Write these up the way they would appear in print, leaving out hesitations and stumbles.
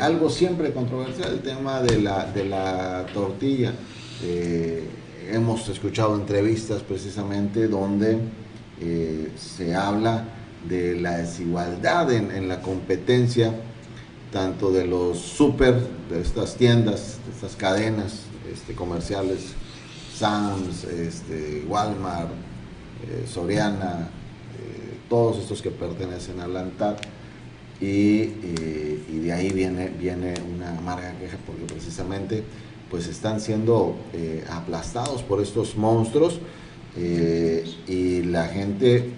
algo siempre controversial, el tema de la tortilla. Hemos escuchado entrevistas precisamente donde se habla de la desigualdad en la competencia, tanto de los súper, de estas tiendas, de estas cadenas comerciales, Sam's, Walmart, Soriana, todos estos que pertenecen a la ANTAD, y de ahí viene una amarga queja porque precisamente pues están siendo aplastados por estos monstruos, y la gente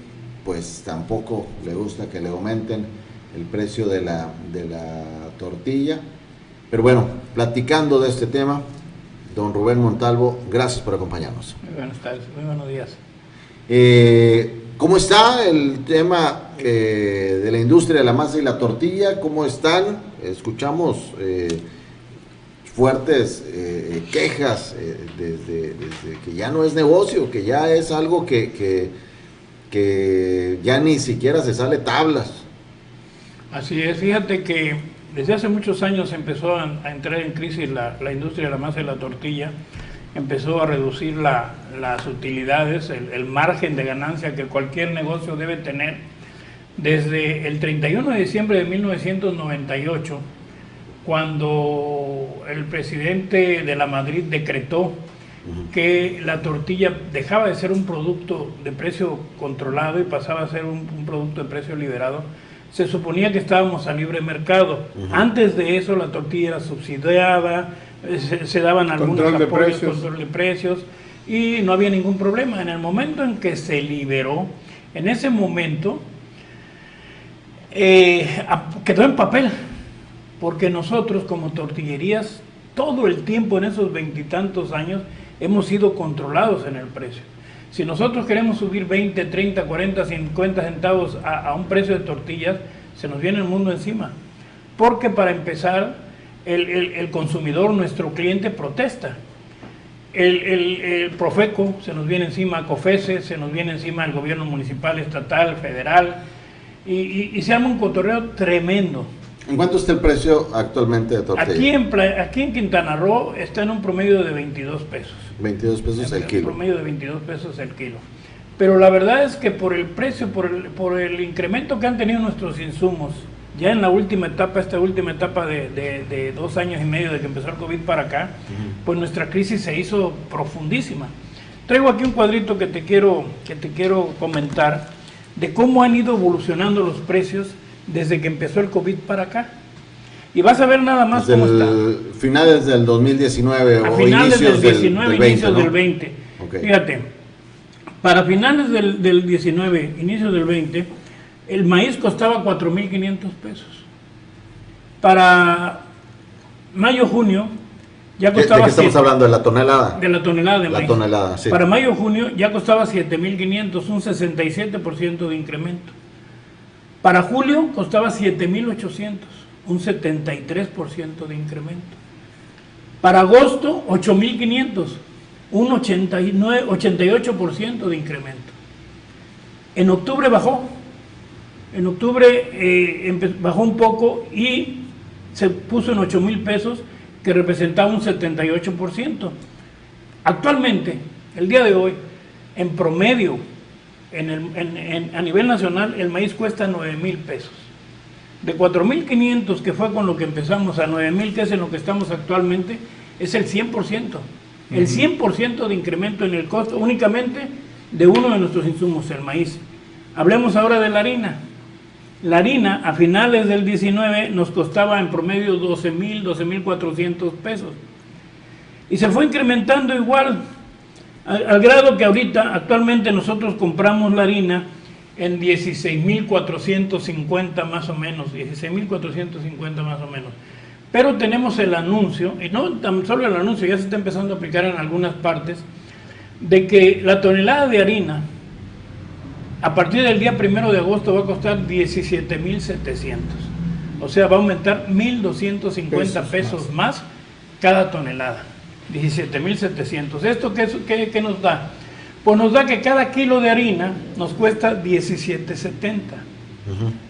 pues tampoco le gusta que le aumenten el precio de la tortilla. Pero bueno, platicando de este tema, don Rubén Montalvo, gracias por acompañarnos. Muy buenas tardes, muy buenos días. ¿Cómo está el tema de la industria de la masa y la tortilla? ¿Cómo están? Escuchamos fuertes quejas desde que ya no es negocio, que ya es algo que ya ni siquiera se sale tablas. Así es, fíjate que desde hace muchos años empezó a entrar en crisis la industria de la masa y la tortilla, empezó a reducir las utilidades, el margen de ganancia que cualquier negocio debe tener. Desde el 31 de diciembre de 1998, cuando el presidente de la Madrid decretó que la tortilla dejaba de ser un producto de precio controlado y pasaba a ser un producto de precio liberado, se suponía que estábamos a libre mercado. Antes de eso la tortilla era subsidiada, se daban algunos apoyos, control de precios, y no había ningún problema. En el momento en que se liberó, en ese momento quedó en papel, porque nosotros como tortillerías todo el tiempo en esos 20 y tantos años hemos sido controlados en el precio. Si nosotros queremos subir 20, 30, 40, 50 centavos a un precio de tortillas, se nos viene el mundo encima. Porque para empezar, el consumidor, nuestro cliente, protesta. El Profeco se nos viene encima, COFESE, se nos viene encima el gobierno municipal, estatal, federal, y se arma un cotorreo tremendo. ¿En cuánto está el precio actualmente de tortilla? Aquí en Quintana Roo está en un promedio de 22 pesos. 22 pesos el kilo. Un promedio de 22 pesos el kilo. Pero la verdad es que por el precio, por el incremento que han tenido nuestros insumos, ya en la última etapa, esta última etapa de 2 años y medio de que empezó el COVID para acá, pues nuestra crisis se hizo profundísima. Traigo aquí un cuadrito que te quiero comentar de cómo han ido evolucionando los precios desde que empezó el COVID para acá. Y vas a ver nada más cómo está. Finales del 2019 a o finales inicios del 19, del 20, inicios ¿no? del 20. Okay. Fíjate, para finales del 19, inicios del 20, el maíz costaba 4.500 pesos. Para mayo-junio ya costaba... ¿De qué estamos hablando? ¿De la tonelada? De la tonelada de maíz. La tonelada, sí. Para mayo-junio ya costaba 7.500, un 67% de incremento. Para julio costaba 7.800, un 73% de incremento. Para agosto, 8.500, un 88% de incremento. En octubre bajó. En octubre bajó un poco y se puso en 8,000 pesos, que representaba un 78%. Actualmente, el día de hoy, en promedio, a nivel nacional, el maíz cuesta 9,000 pesos. De 4,500, que fue con lo que empezamos, a 9,000, que es en lo que estamos actualmente, es el 100%. El 100% de incremento en el costo únicamente de uno de nuestros insumos, el maíz. Hablemos ahora de la harina. La harina a finales del 19 nos costaba en promedio 12,000, 12,400 pesos. Y se fue incrementando igual, al grado que ahorita, actualmente nosotros compramos la harina en 16,450 más o menos, 16,450 más o menos. Pero tenemos el anuncio, y no tan solo el anuncio, ya se está empezando a aplicar en algunas partes, de que la tonelada de harina a partir del día 1 de agosto va a costar 17,700. O sea, va a aumentar 1,250 pesos más cada tonelada. 17,700. ¿Esto qué nos da? Pues nos da que cada kilo de harina nos cuesta 17.70.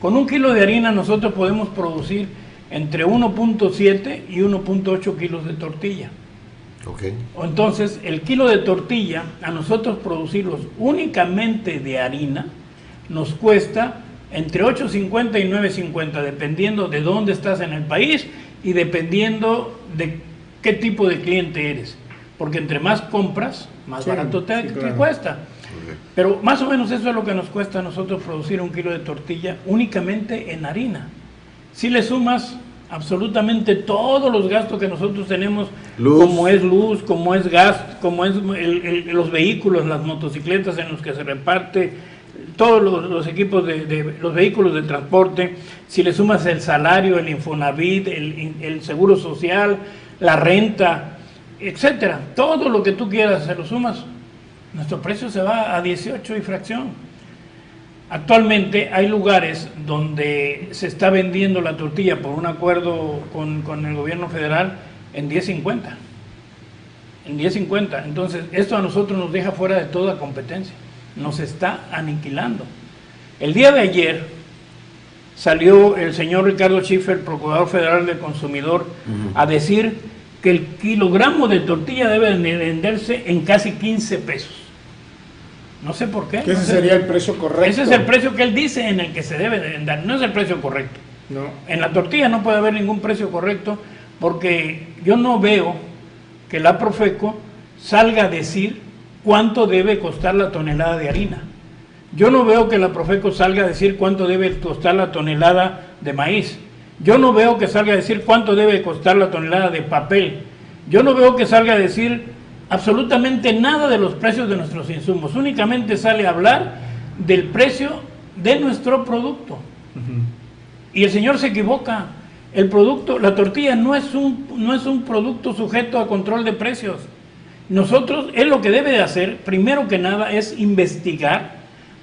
Con un kilo de harina nosotros podemos producir entre 1.7 y 1.8 kilos de tortilla. Okay. Entonces, el kilo de tortilla, a nosotros producirlos únicamente de harina, nos cuesta entre 8.50 y 9.50, dependiendo de dónde estás en el país y dependiendo de qué tipo de cliente eres. Porque entre más compras, más barato te cuesta. Okay. Pero más o menos eso es lo que nos cuesta a nosotros producir un kilo de tortilla únicamente en harina. Si le sumas absolutamente todos los gastos que nosotros tenemos, como es luz, como es gas, como es los vehículos, las motocicletas en los que se reparte, todos los equipos de los vehículos de transporte, si le sumas el salario, el Infonavit, el seguro social, la renta, etcétera, todo lo que tú quieras, se lo sumas, nuestro precio se va a 18 y fracción. Actualmente hay lugares donde se está vendiendo la tortilla por un acuerdo con el gobierno federal en 10.50. En 10.50. Entonces, esto a nosotros nos deja fuera de toda competencia. Nos está aniquilando. El día de ayer salió el señor Ricardo Schiffer, Procurador Federal del Consumidor, a decir que el kilogramo de tortilla debe venderse en casi 15 pesos. No sé por qué. Ese sería el precio correcto. Ese es el precio que él dice en el que se debe de vender. No es el precio correcto. No. En la tortilla no puede haber ningún precio correcto, porque yo no veo que la Profeco salga a decir cuánto debe costar la tonelada de harina. Yo no veo que la Profeco salga a decir cuánto debe costar la tonelada de maíz. Yo no veo que salga a decir cuánto debe costar la tonelada de papel. Yo no veo que salga a decir absolutamente nada de los precios de nuestros insumos. Únicamente sale a hablar del precio de nuestro producto. Y el señor se equivoca. El producto, la tortilla no es un producto sujeto a control de precios. Nosotros, él lo que debe de hacer, primero que nada, es investigar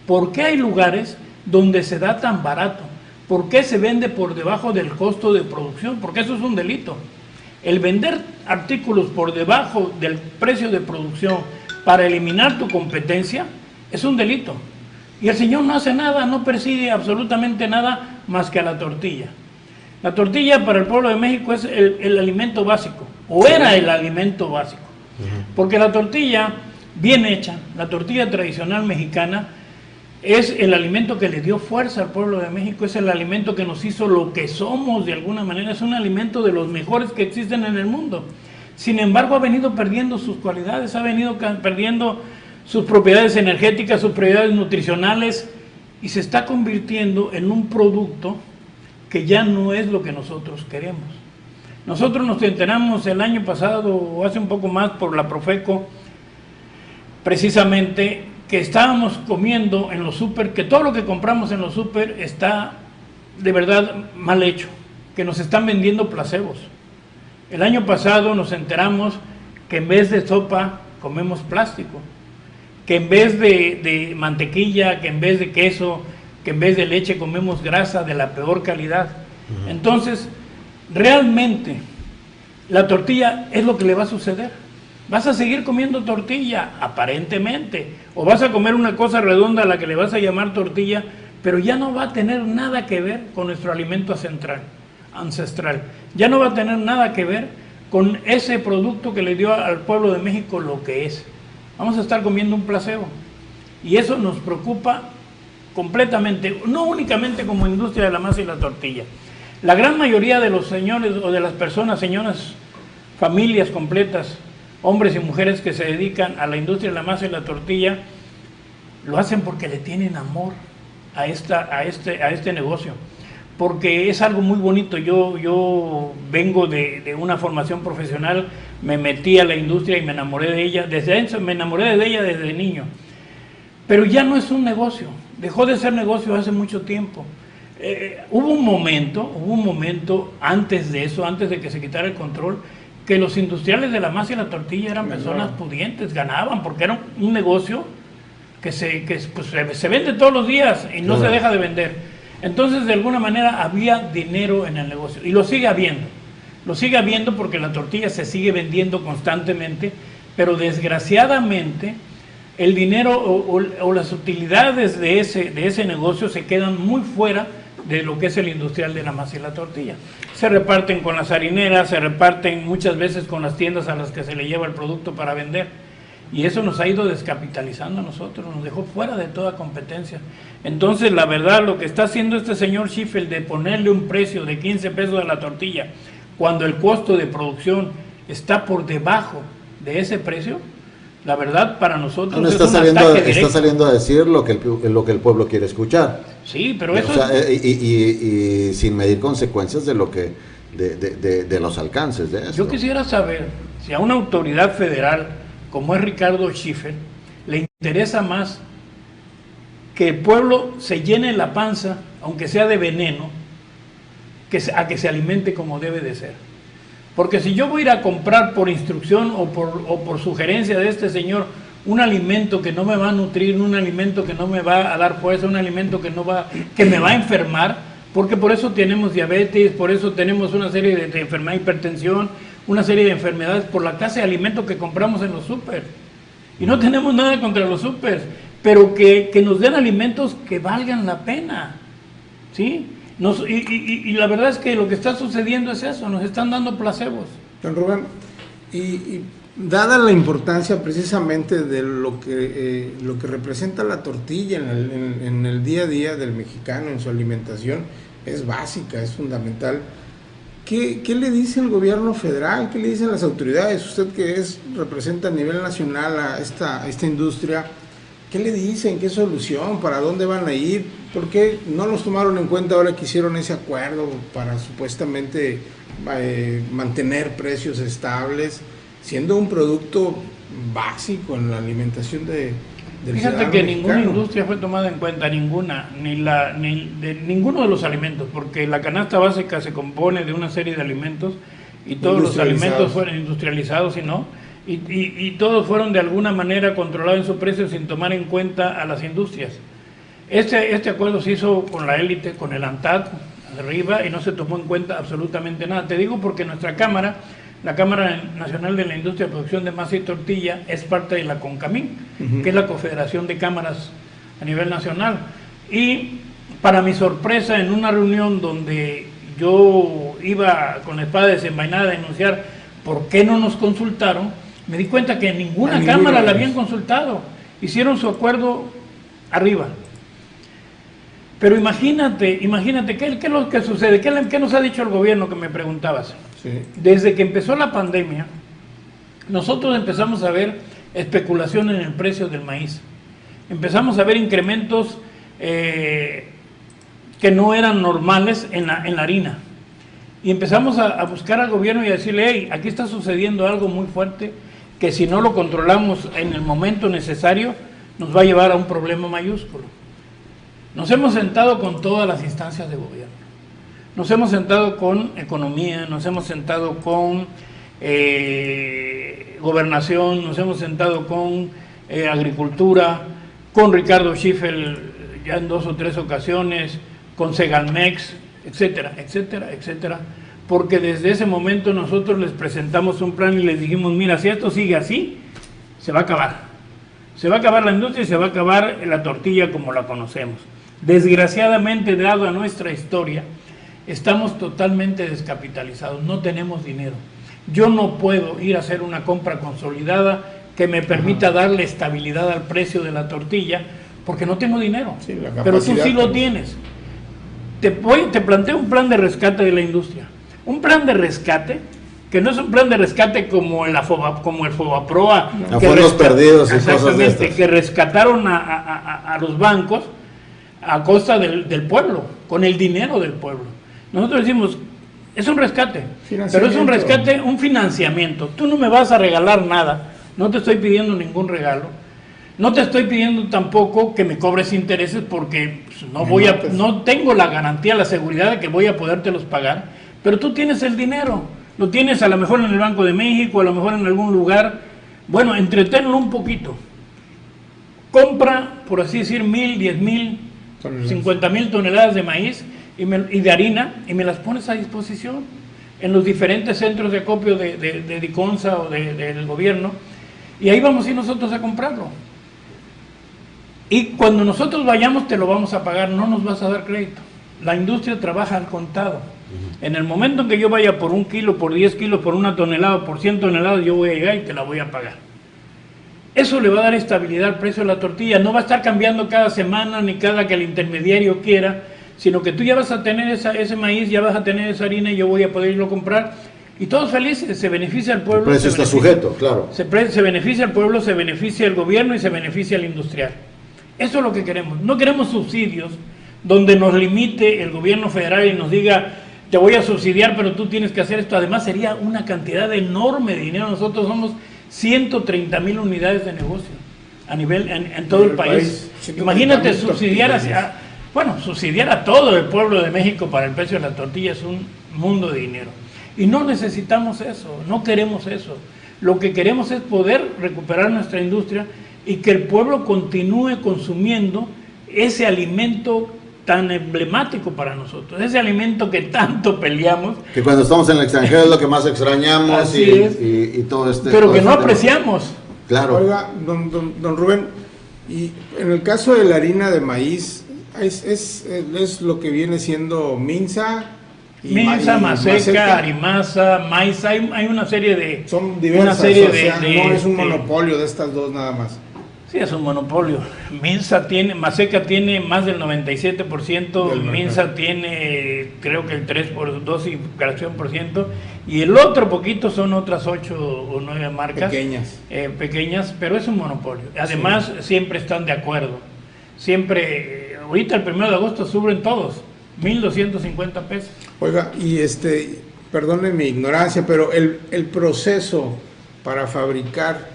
por qué hay lugares donde se da tan barato, por qué se vende por debajo del costo de producción, porque eso es un delito. El vender artículos por debajo del precio de producción para eliminar tu competencia es un delito. Y el señor no hace nada, no persigue absolutamente nada más que a la tortilla. La tortilla para el pueblo de México es el alimento básico, o era el alimento básico. Porque la tortilla bien hecha, la tortilla tradicional mexicana, es el alimento que le dio fuerza al pueblo de México, es el alimento que nos hizo lo que somos de alguna manera, es un alimento de los mejores que existen en el mundo. Sin embargo, ha venido perdiendo sus cualidades, ha venido perdiendo sus propiedades energéticas, sus propiedades nutricionales, y se está convirtiendo en un producto que ya no es lo que nosotros queremos. Nosotros nos enteramos el año pasado, o hace un poco más, por la Profeco, precisamente, que estábamos comiendo en los súper, que todo lo que compramos en los súper está de verdad mal hecho, que nos están vendiendo placebos. El año pasado nos enteramos que en vez de sopa comemos plástico, que en vez de mantequilla, que en vez de queso, que en vez de leche comemos grasa de la peor calidad. Entonces, realmente, la tortilla es lo que le va a suceder. Vas a seguir comiendo tortilla, aparentemente, o vas a comer una cosa redonda a la que le vas a llamar tortilla, pero ya no va a tener nada que ver con nuestro alimento ancestral. Ya no va a tener nada que ver con ese producto que le dio al pueblo de México lo que es. Vamos a estar comiendo un placebo. Y eso nos preocupa completamente, no únicamente como industria de la masa y la tortilla. La gran mayoría de los señores o de las personas, señoras, familias completas, hombres y mujeres que se dedican a la industria de la masa y la tortilla, lo hacen porque le tienen amor a este negocio, porque es algo muy bonito. Yo vengo de una formación profesional, me metí a la industria y me enamoré de ella, me enamoré de ella desde niño, pero ya no es un negocio, dejó de ser negocio hace mucho tiempo. Hubo un momento antes de eso, antes de que se quitara el control, que los industriales de la masa y la tortilla eran personas pudientes, ganaban, porque era un negocio que se vende todos los días y no se deja de vender. Entonces, de alguna manera, había dinero en el negocio, y lo sigue habiendo porque la tortilla se sigue vendiendo constantemente, pero desgraciadamente el dinero o las utilidades de ese negocio se quedan muy fuera de lo que es el industrial de la masa y la tortilla. Se reparten con las harineras, se reparten muchas veces con las tiendas a las que se le lleva el producto para vender. Y eso nos ha ido descapitalizando a nosotros, nos dejó fuera de toda competencia. Entonces, la verdad, lo que está haciendo este señor Schiffel de ponerle un precio de 15 pesos a la tortilla, cuando el costo de producción está por debajo de ese precio, la verdad, para nosotros no, es está un saliendo, ataque está directo. saliendo a decir lo que el pueblo quiere escuchar. Sí, pero eso... O sea, y sin medir consecuencias de lo que de los alcances de eso. Yo quisiera saber si a una autoridad federal como es Ricardo Schiffel le interesa más que el pueblo se llene la panza, aunque sea de veneno, a que se alimente como debe de ser. Porque si yo voy a ir a comprar por instrucción o por sugerencia de este señor un alimento que no me va a nutrir, un alimento que no me va a dar fuerza, un alimento que me va a enfermar, porque por eso tenemos diabetes, por eso tenemos una serie de enfermedades, hipertensión, una serie de enfermedades por la clase de alimentos que compramos en los súper. Y no tenemos nada contra los súper, pero que nos den alimentos que valgan la pena, ¿sí? Y la verdad es que lo que está sucediendo es eso, nos están dando placebos. Don Rubén, y dada la importancia precisamente de lo que representa la tortilla en el día a día del mexicano, en su alimentación, es básica, es fundamental. ¿Qué le dice el gobierno federal? ¿Qué le dicen las autoridades? Usted que representa a nivel nacional a esta industria, ¿qué le dicen? ¿Qué solución? ¿Para dónde van a ir? ¿Por qué no los tomaron en cuenta ahora que hicieron ese acuerdo para supuestamente mantener precios estables, siendo un producto básico en la alimentación del Fíjate que ninguna mexicano? industria fue tomada en cuenta, ninguna, ni de ninguno de los alimentos, porque la canasta básica se compone de una serie de alimentos y todos los alimentos fueron industrializados y todos fueron de alguna manera controlados en su precio sin tomar en cuenta a las industrias. Este acuerdo se hizo con la élite, con el ANTAD arriba, y no se tomó en cuenta absolutamente nada. Te digo porque nuestra Cámara, la Cámara Nacional de la Industria de Producción de Masa y Tortilla, es parte de la CONCAMIN, que es la Confederación de Cámaras a nivel nacional. Y para mi sorpresa, en una reunión donde yo iba con la espada desenvainada a denunciar por qué no nos consultaron, me di cuenta que ninguna cámara la habían consultado. Hicieron su acuerdo arriba. Pero imagínate, ¿qué es lo que sucede? ¿Qué nos ha dicho el gobierno, que me preguntabas? Sí. Desde que empezó la pandemia, nosotros empezamos a ver especulación en el precio del maíz. Empezamos a ver incrementos que no eran normales en la harina. Y empezamos a buscar al gobierno y a decirle, hey, aquí está sucediendo algo muy fuerte, que si no lo controlamos en el momento necesario, nos va a llevar a un problema mayúsculo. Nos hemos sentado con todas las instancias de gobierno. Nos hemos sentado con economía, nos hemos sentado con gobernación, nos hemos sentado con agricultura, con Ricardo Schiffel ya en 2 o 3 ocasiones, con Segalmex, etcétera, etcétera, etcétera. Porque desde ese momento nosotros les presentamos un plan y les dijimos, mira, si esto sigue así, se va a acabar. Se va a acabar la industria y se va a acabar la tortilla como la conocemos. Desgraciadamente, dado a nuestra historia, estamos totalmente descapitalizados, no tenemos dinero. Yo no puedo ir a hacer una compra consolidada que me permita darle estabilidad al precio de la tortilla, porque no tengo dinero. Sí, pero tú sí lo tienes. Te planteo un plan de rescate de la industria. Un plan de rescate que no es un plan de rescate como el Fobaproa, a fondos perdidos y cosas de estas, que rescataron a los bancos a costa del pueblo, con el dinero del pueblo. Nosotros decimos, es un rescate, pero es un rescate, un financiamiento. Tú no me vas a regalar nada, no te estoy pidiendo ningún regalo, no te estoy pidiendo tampoco que me cobres intereses, porque pues, no tengo la garantía, la seguridad de que voy a podértelos pagar, pero tú tienes el dinero, lo tienes a lo mejor en el Banco de México, a lo mejor en algún lugar. Bueno, entreténlo un poquito, compra, por así decir, 1,000, 10,000, 50,000 toneladas de maíz y de harina, y me las pones a disposición en los diferentes centros de acopio de Diconsa o del gobierno, y ahí vamos a ir nosotros a comprarlo. Y cuando nosotros vayamos te lo vamos a pagar, no nos vas a dar crédito. La industria trabaja al contado. En el momento en que yo vaya por 1 kilo, por 10 kilos, por 1 tonelada, por 100 toneladas, yo voy a llegar y te la voy a pagar. Eso le va a dar estabilidad al precio de la tortilla. No va a estar cambiando cada semana ni cada que el intermediario quiera, sino que tú ya vas a tener ese maíz, ya vas a tener esa harina y yo voy a poder irlo a comprar. Y todos felices, se beneficia al pueblo. El precio está sujeto, claro. Se beneficia al pueblo, se beneficia al gobierno y se beneficia al industrial. Eso es lo que queremos. No queremos subsidios donde nos limite el gobierno federal y nos diga, te voy a subsidiar, pero tú tienes que hacer esto. Además sería una cantidad enorme de dinero. Nosotros somos 130,000 unidades de negocio a nivel en todo el país. Imagínate subsidiar subsidiar a todo el pueblo de México para el precio de la tortilla es un mundo de dinero. Y no necesitamos eso, no queremos eso. Lo que queremos es poder recuperar nuestra industria y que el pueblo continúe consumiendo ese alimento tan emblemático para nosotros, ese alimento que tanto peleamos. Que cuando estamos en el extranjero es lo que más extrañamos y todo este... Pero que no apreciamos. Claro. Oiga, don Rubén, y en el caso de la harina de maíz, es lo que viene siendo Minza... Minza, Maseca, Arimasa, Maíz, hay una serie de... Son diversas, no es un monopolio de estas dos nada más. Sí, es un monopolio. Maseca tiene más del 97%, Minza tiene creo que el 3% y fracción por ciento, y el otro poquito son otras 8 o 9 marcas. Pequeñas, pero es un monopolio. Además, siempre están de acuerdo. Siempre, ahorita el 1 de agosto suben todos, 1,250 pesos. Oiga, y perdone mi ignorancia, pero el proceso para fabricar,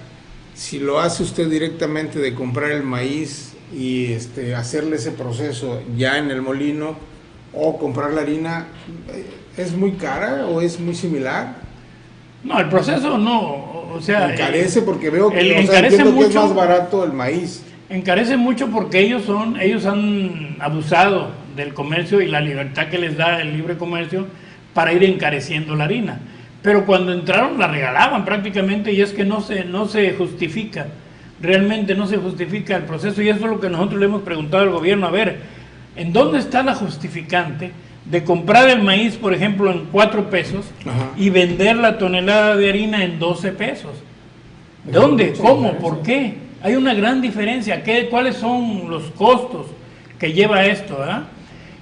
si lo hace usted directamente de comprar el maíz y hacerle ese proceso ya en el molino o comprar la harina, ¿es muy cara o es muy similar? No, el proceso no, o sea... Encarece porque veo que, encarece mucho, que es más barato el maíz. Encarece mucho porque ellos han abusado del comercio y la libertad que les da el libre comercio para ir encareciendo la harina. Pero cuando entraron la regalaban prácticamente y es que no se justifica, realmente no se justifica el proceso y eso es lo que nosotros le hemos preguntado al gobierno, a ver, ¿en dónde está la justificante de comprar el maíz, por ejemplo, en 4 pesos y vender la tonelada de harina en 12 pesos? ¿Dónde? ¿Cómo? ¿Por qué? Hay una gran diferencia. ¿Cuáles son los costos que lleva esto?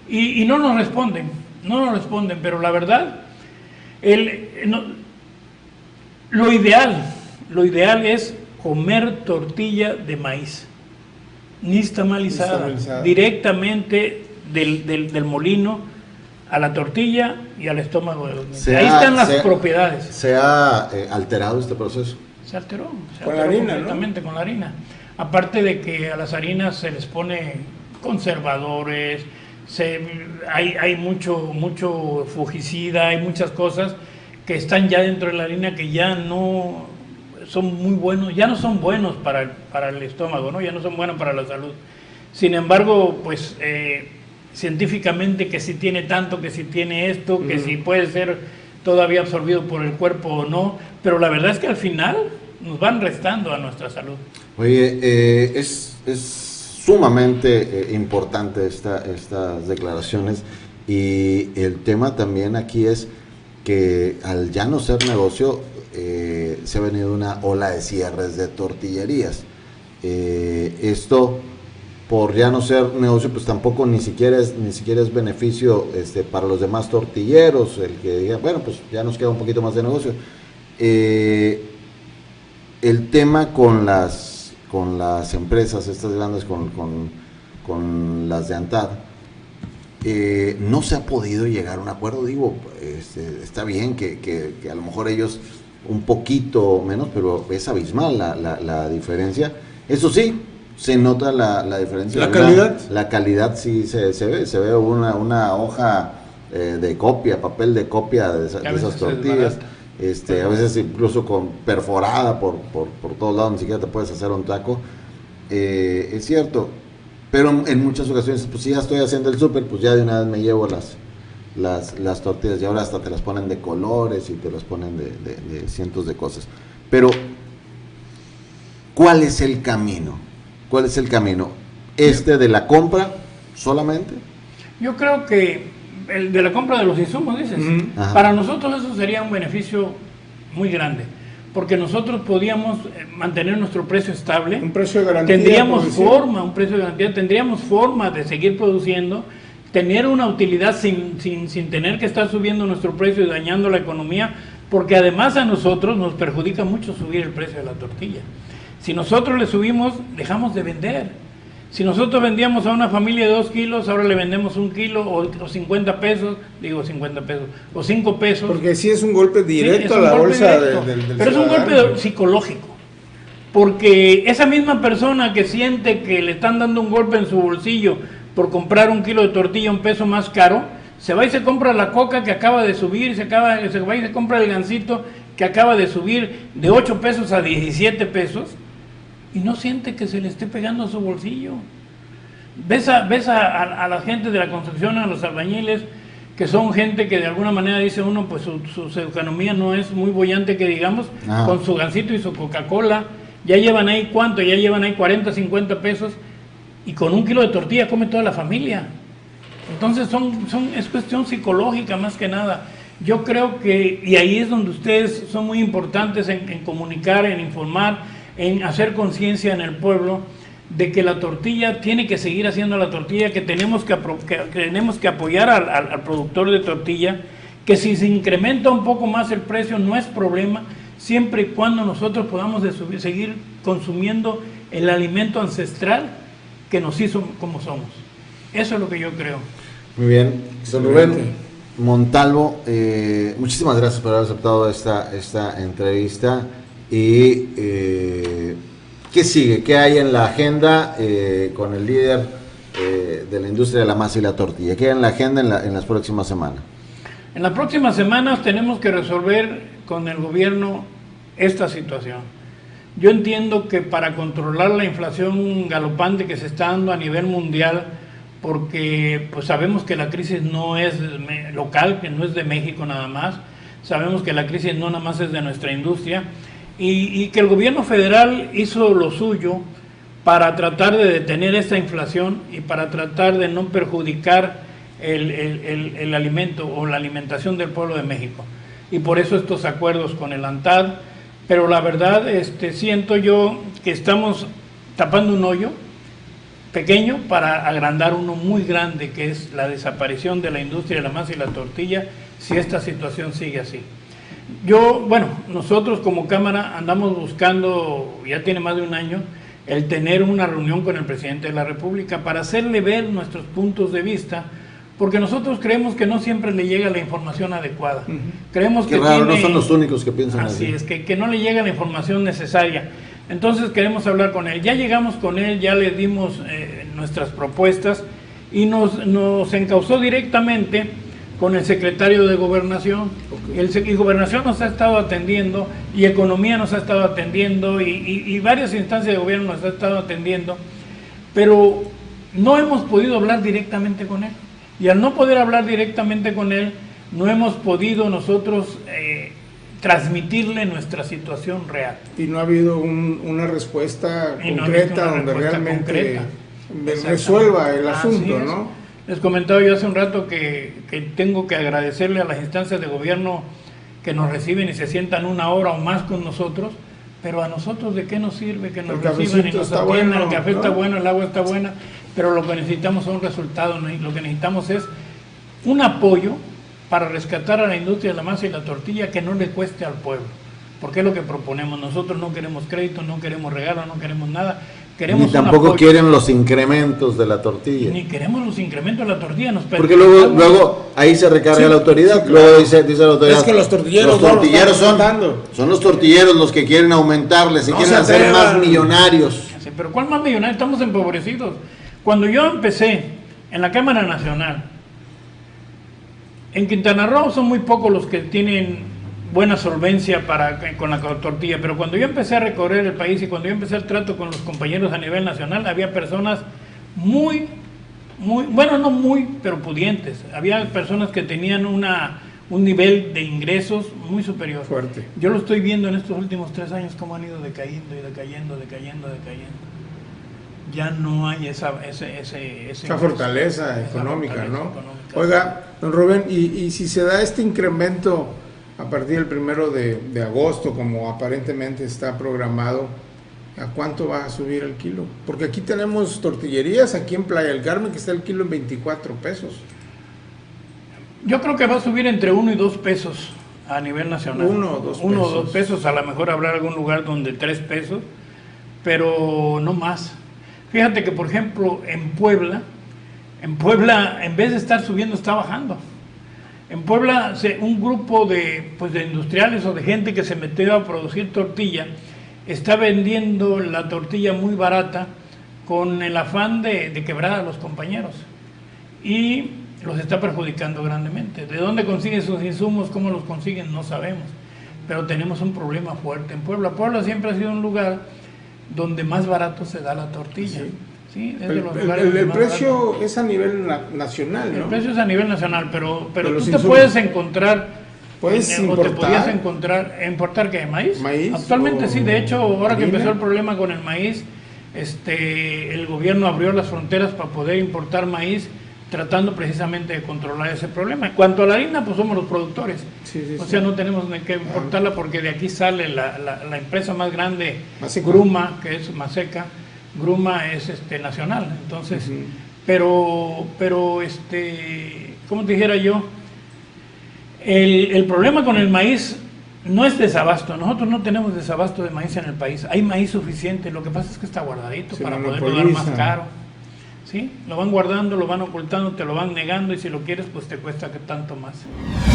Y no nos responden, pero la verdad... Lo ideal es comer tortilla de maíz, nixtamalizada, directamente del molino a la tortilla y al estómago de los niños. Ahí están las propiedades. ¿Se ha alterado este proceso? Se alteró la harina, completamente, ¿no? Con la harina. Aparte de que a las harinas se les pone conservadores, hay mucho fungicida, hay muchas cosas que están ya dentro de la harina que ya no son muy buenos, ya no son buenos para el estómago, ¿no? Ya no son buenos para la salud. Sin embargo, pues científicamente que si tiene tanto, que si tiene esto, que si puede ser todavía absorbido por el cuerpo o no, pero la verdad es que al final nos van restando a nuestra salud. Oye, es sumamente importante estas declaraciones y el tema también aquí es que al ya no ser negocio se ha venido una ola de cierres de tortillerías. Esto por ya no ser negocio pues tampoco ni siquiera es beneficio para los demás tortilleros, el que diga bueno pues ya nos queda un poquito más de negocio. El tema con las empresas estas grandes, con las de ANTAD, no se ha podido llegar a un acuerdo. Digo, está bien que a lo mejor ellos un poquito menos, pero es abismal la diferencia. Eso sí, se nota la diferencia. ¿La calidad? La calidad sí se ve una hoja de copia, papel de copia de esas tortillas. A veces incluso perforada por todos lados, ni siquiera te puedes hacer un taco. Es cierto, pero en muchas ocasiones, pues si ya estoy haciendo el súper, pues ya de una vez me llevo las tortillas y ahora hasta te las ponen de colores y te las ponen de cientos de cosas. Pero, ¿cuál es el camino? ¿Cuál es el camino? ¿De la compra solamente? Yo creo que el de la compra de los insumos, dices, Ajá. para nosotros eso sería un beneficio muy grande, porque nosotros podíamos mantener nuestro precio estable, Un precio de garantía. tendríamos por decir. forma, un precio de garantía, tendríamos forma de seguir produciendo, tener una utilidad sin tener que estar subiendo nuestro precio y dañando la economía, porque además a nosotros nos perjudica mucho subir el precio de la tortilla. Si nosotros le subimos, dejamos de vender. Si nosotros vendíamos a una familia de 2 kilos, ahora le vendemos 1 kilo o 50 pesos, digo 50 pesos, o 5 pesos. Porque sí es un golpe Sí, directo es a un la golpe bolsa directo, del pero es un ciudadano. golpe psicológico, porque esa misma persona que siente que le están dando un golpe en su bolsillo por comprar 1 kilo de tortilla a un peso más caro, se va y se compra la coca que acaba de subir, se va y se compra el gansito que acaba de subir de 8 pesos a 17 pesos, y no siente que se le esté pegando a su bolsillo. Ves a la gente de la construcción, a los albañiles, que son gente que de alguna manera dice uno, pues su economía no es muy bollante, que digamos, con su gansito y su Coca-Cola, ya llevan ahí ¿cuánto? Ya llevan ahí 40, 50 pesos, y con 1 kilo de tortilla come toda la familia. Entonces es cuestión psicológica más que nada. Yo creo que, y ahí es donde ustedes son muy importantes en comunicar, en informar, en hacer conciencia en el pueblo de que la tortilla tiene que seguir haciendo la tortilla, que tenemos que apoyar al productor de tortilla, que si se incrementa un poco más el precio no es problema, siempre y cuando nosotros podamos seguir consumiendo el alimento ancestral que nos hizo como somos. Eso es lo que yo creo. Muy bien. Don Rubén Montalvo, muchísimas gracias por haber aceptado esta entrevista. Y ¿qué sigue? ¿Qué hay en la agenda con el líder de la industria de la masa y la tortilla? ¿Qué hay en la agenda en las próximas semanas? En las próximas semanas tenemos que resolver con el gobierno esta situación. Yo entiendo que para controlar la inflación galopante que se está dando a nivel mundial, porque pues sabemos que la crisis no es local, que no es de México nada más, sabemos que la crisis no nada más es de nuestra industria, y que el gobierno federal hizo lo suyo para tratar de detener esta inflación y para tratar de no perjudicar el alimento o la alimentación del pueblo de México. Y por eso estos acuerdos con el ANTAD, pero la verdad siento yo que estamos tapando un hoyo pequeño para agrandar uno muy grande, que es la desaparición de la industria de la masa y la tortilla, si esta situación sigue así. Nosotros como Cámara andamos buscando, ya tiene más de un año, el tener una reunión con el presidente de la República para hacerle ver nuestros puntos de vista, porque nosotros creemos que no siempre le llega la información adecuada. Creemos que raro, no son los únicos que piensan así. Así es, que no le llega la información necesaria. Entonces queremos hablar con él. Ya llegamos con él, ya le dimos nuestras propuestas y nos encauzó directamente con el secretario de Gobernación. Y Gobernación nos ha estado atendiendo, y Economía nos ha estado atendiendo, y varias instancias de gobierno nos ha estado atendiendo, pero no hemos podido hablar directamente con él. Y al no poder hablar directamente con él, no hemos podido nosotros transmitirle nuestra situación real. Y no ha habido una respuesta concreta donde realmente resuelva el asunto, ¿no? Les comentaba yo hace un rato que tengo que agradecerle a las instancias de gobierno que nos reciben y se sientan 1 hora o más con nosotros, pero a nosotros ¿de qué nos sirve que nos reciban y nos atiendan? El café está bueno, el agua está buena, pero lo que necesitamos son resultados, ¿no? Y lo que necesitamos es un apoyo para rescatar a la industria de la masa y la tortilla que no le cueste al pueblo, porque es lo que proponemos. Nosotros no queremos crédito, no queremos regalos, no queremos nada. Queremos ni tampoco quieren los incrementos de la tortilla. Ni queremos los incrementos de la tortilla. Porque luego ahí se recarga la autoridad. Sí, claro. Luego dice la autoridad. Es que los tortilleros son los tortilleros los que quieren aumentarles y quieren hacer más millonarios. Sí, pero ¿cuál más millonarios? Estamos empobrecidos. Cuando yo empecé en la Cámara Nacional, en Quintana Roo son muy pocos los que tienen buena solvencia con la tortilla, pero cuando yo empecé a recorrer el país y cuando yo empecé el trato con los compañeros a nivel nacional, había personas pero pudientes. Había personas que tenían un nivel de ingresos muy superior. Fuerte. Yo lo estoy viendo en estos últimos 3 años cómo han ido decayendo. ya no hay esa fortaleza económica, fortaleza ¿no? económica. Oiga, don Rubén, y si se da este incremento a partir del 1 de agosto, como aparentemente está programado, ¿a cuánto va a subir el kilo? Porque aquí tenemos tortillerías, aquí en Playa del Carmen, que está el kilo en 24 pesos. Yo creo que va a subir entre 1 y 2 pesos a nivel nacional. 1 o 2 pesos. 1 o 2 pesos, a lo mejor habrá algún lugar donde 3 pesos, pero no más. Fíjate que, por ejemplo, en Puebla, en vez de estar subiendo, está bajando. En Puebla, un grupo de industriales o de gente que se metió a producir tortilla, está vendiendo la tortilla muy barata con el afán de quebrar a los compañeros. Y los está perjudicando grandemente. ¿De dónde consiguen sus insumos? ¿Cómo los consiguen? No sabemos. Pero tenemos un problema fuerte en Puebla. Puebla siempre ha sido un lugar donde más barato se da la tortilla. Sí. ¿Sí? Es El, de los lugares el donde más precio barato. es a nivel nacional, ¿no? El precio es a nivel nacional, pero tú los te insumos. Puedes encontrar, ¿Puedes o te importar? podías importar ¿qué? ¿Maíz? ¿Maíz? Actualmente sí, de hecho, ahora que harina. empezó el problema con el maíz, el gobierno abrió las fronteras para poder importar maíz, tratando precisamente de controlar ese problema. En cuanto a la harina, pues somos los productores. Sí, O sí. sea, no tenemos ni que importarla porque de aquí sale la empresa más grande, Maseca. Gruma, que es Maseca. Gruma es nacional. Entonces, Ujú. pero ¿cómo te dijera yo? El problema con el maíz no es desabasto. Nosotros no tenemos desabasto de maíz en el país. Hay maíz suficiente. Lo que pasa es que está guardadito Se para poderlo dar monopoliza. más caro. ¿Sí? Lo van guardando, lo van ocultando, te lo van negando y si lo quieres, pues te cuesta que tanto más.